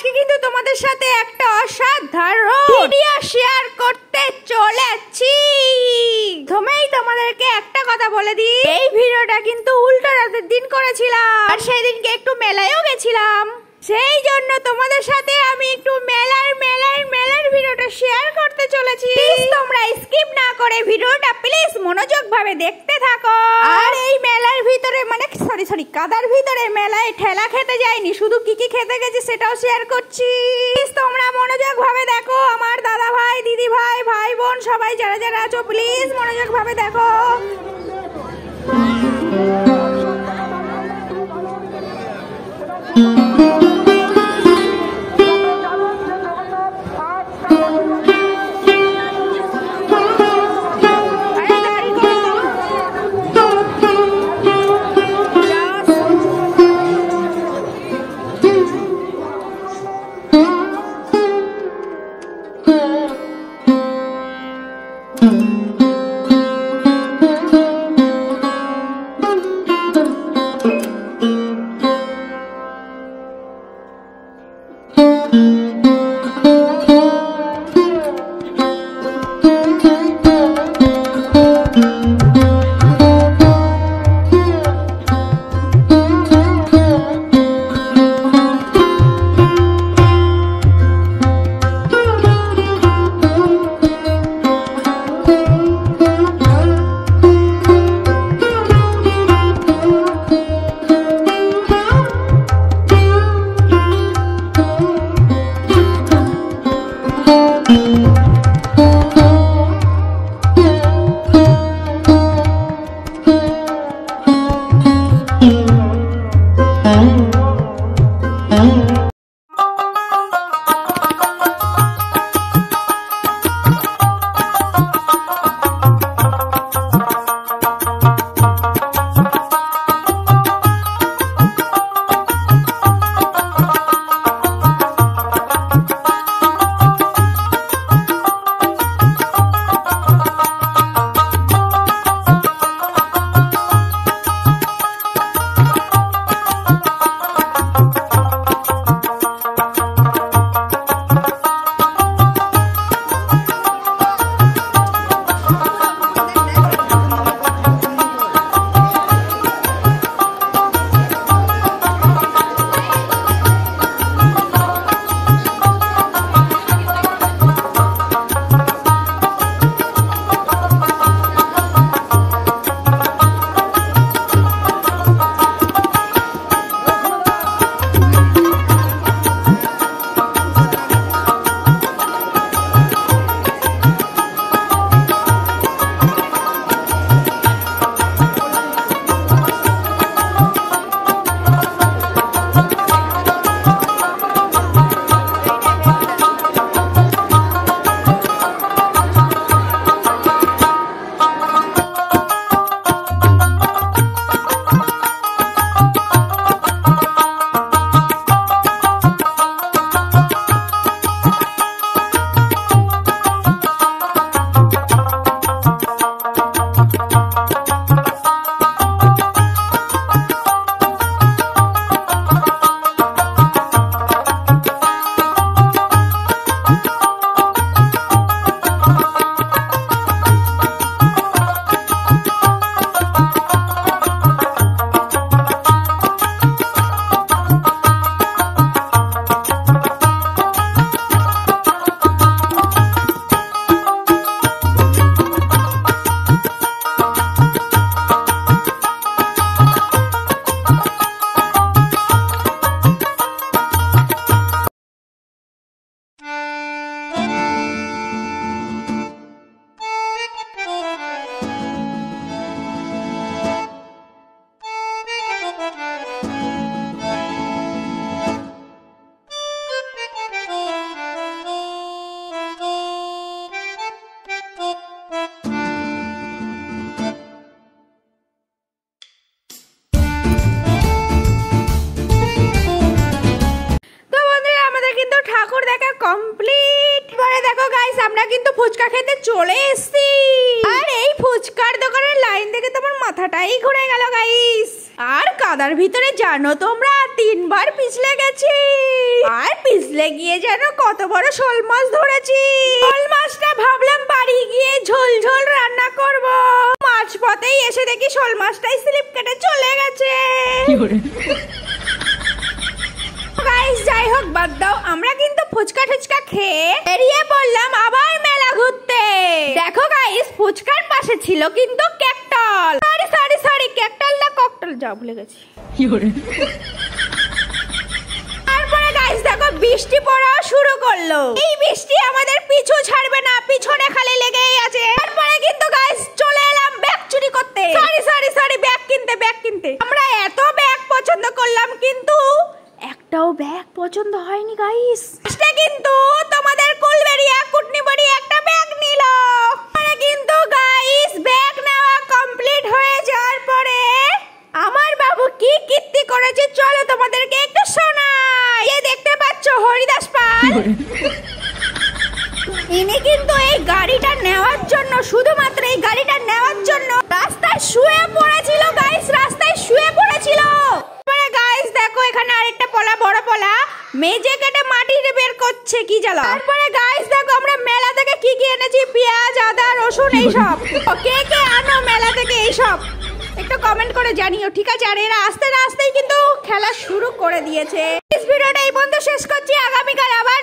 আজকে কিন্তু তোমাদের সাথে একটা অসাধারণ ভিডিও শেয়ার করতে চলেছি। প্রথমেই তোমাদেরকে একটা কথা বলে দিই, এই ভিডিওটা কিন্তু উল্টো রাতের দিন করেছিলাম আর সেই দিনকে একটু মেলায়ও গেছিলাম, সেই জন্য তোমাদের সাথে আমি একটু মেলার ভিডিওটা শেয়ার করতে চলেছি। তোমরা স্কিপ না করে ভিডিওটা প্লিজ মনোযোগ ভাবে দেখতে থাকো। আর এই মেলার ভিতরে মানে সরি কাদার ভিতরে মেলায় ঠেলা খেতে যাইনি, শুধু কি খেতে গেছি সেটাও শেয়ার করছি। তোমরা মনোযোগ ভাবে দেখো, আমার দাদা ভাই, দিদি ভাই, ভাই বোন সবাই যারা যারা আছো প্লিজ মনোযোগ ভাবে দেখো। কমপ্লিট। পরে দেখো গাইস আমরা কিন্তু ফুচকা খেতে চলে এসেছি, আর এই ফুচকার দোকানের লাইন দেখে তো আমার মাথাটাই ঘুরে গেল গাইস। আর কাদার ভিতরে জানো তোমরা 3 বার পিছলে গেছি, আর পিছলে ভিজলে গিয়ে যেন কত বড় শোল মাছ ধরেছি। শোল মাছটা ভাবলাম বাড়ি গিয়ে ঝোল ঝোল রান্না করব, মাছ পথেই এসে দেখি শোল মাছটাই স্লিপ কেটে চলে গেছে। গাইস যাই হোক বাদ দাও, আমরা কিন্তু ফুচকা টুচকা খেয়ে বেরিয়ে পড়লাম আবার মেলা ঘুরতে। দেখো গাইস ফুচকার পাশে ছিল কিন্তু ক্যাকটাল, সরি ক্যাকটাল না ককটাল, যা ভুলে গেছি। তারপরে গাইস দেখো বৃষ্টি পড়াও শুরু করলো। এই বৃষ্টি আমাদের পিছু ছাড়বে না, পিছনে খালি লেগেই আছে। তারপরে কিন্তু গাইস চলে এলাম ব্যাগ চুরি করতে। সরি ব্যাগ কিনতে। আমরা এত ব্যাগ পছন্দ করলাম কিন্তু একটাও ব্যাগ পছন্দ হয়নি গাইস। এটা কিন্তু তোমাদের কুলবেড়িয়া কুটনিবাড়ি একটা ব্যাগ নিল। মানে কিন্তু গাইস ব্যাগ নেওয়া কমপ্লিট হয়ে যাওয়ার পরে আমার বাবু কি কীর্তি করেছে চলো তোমাদেরকে একটু শোনাই। এই দেখতে পাচ্ছ হরিদাস পাল, ইনি কিন্তু এই গাড়িটা নেওয়ার জন্য, শুধুমাত্র এই গাড়িটা নেওয়ার জন্য রাস্তায় শুয়ে পড়েছিল গাইস, রাস্তায় শুয়ে পড়েছিল। গাইস দেখো এখানে আরেকটা পলা, বড় পলা মেজে কেটে মাটি বের করছে, কি জ্বালা। তারপরে গাইস দেখো আমরা মেলা থেকে কি কি এনেছি, পেঁয়াজ আদা রসুন এইসব। কে কে আনো মেলা থেকে এইসব একটু কমেন্ট করে জানিও, ঠিক আছে। আর এরা আস্তে আস্তেই কিন্তু খেলা শুরু করে দিয়েছে। ভিডিওটা এই পর্যন্ত শেষ করছি, আগামীকাল আবার